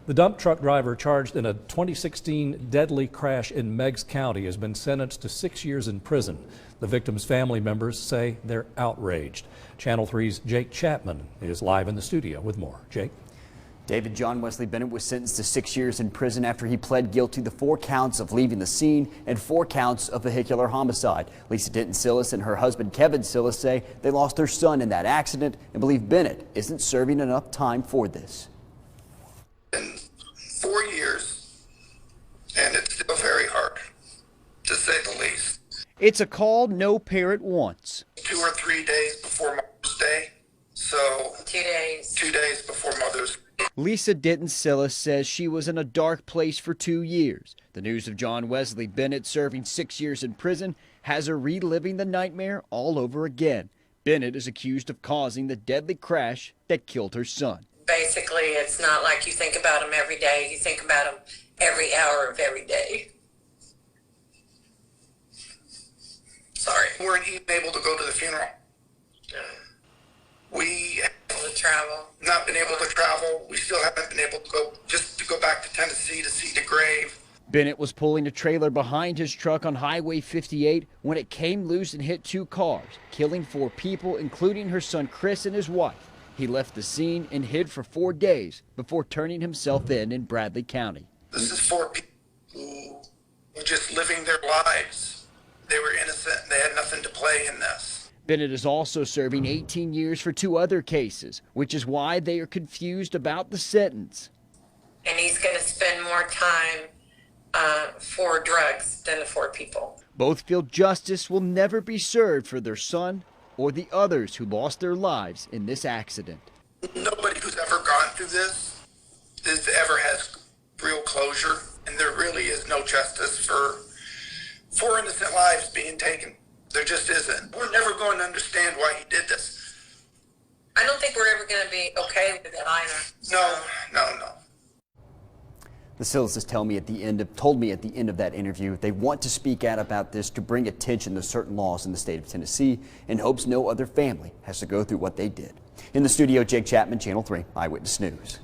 The dump truck driver charged in a 2016 deadly crash in Meigs County has been sentenced to 6 years in prison. The victim's family members say they're outraged. Channel 3's Jake Chapman is live in the studio with more. Jake? David, John Wesley Bennett was sentenced to 6 years in prison after he pled guilty to 4 counts of leaving the scene and 4 counts of vehicular homicide. Lisa Denton-Silas and her husband Kevin Silas say they lost their son in that accident and believe Bennett isn't serving enough time for this. 4 years, and it's still very hard, to say the least. It's a call no parent wants. 2 or 3 days before Mother's Day, so 2 days. 2 days before Mother's Day. Lisa Denton-Silas says she was in a dark place for 2 years. The news of John Wesley Bennett serving 6 years in prison has her reliving the nightmare all over again. Bennett is accused of causing the deadly crash that killed her son. Basically, it's not like you think about them every day. You think about them every hour of every day. Sorry. We weren't even able to go to the funeral. We Travel. Not been able to travel. We still haven't been able to go back to Tennessee to see the grave. Bennett was pulling a trailer behind his truck on Highway 58 when it came loose and hit 2 cars, killing 4 people, including her son Chris and his wife. He left the scene and hid for 4 days before turning himself in Bradley County. This is 4 people who were just living their lives. They were innocent. They had nothing to play in this. Bennett is also serving 18 years for 2 other cases, which is why they are confused about the sentence. And he's going to spend more time for drugs than the 4 people. Both feel justice will never be served for their son or the others who lost their lives in this accident. Nobody who's ever gone through this ever has real closure, and there really is no justice for 4 innocent lives being taken. There just isn't. We're never going to understand why he did this. I don't think we're ever going to be okay with it either. No. The Silases told me at the end of that interview they want to speak out about this to bring attention to certain laws in the state of Tennessee and hopes no other family has to go through what they did. In the studio, Jake Chapman, Channel 3 Eyewitness News.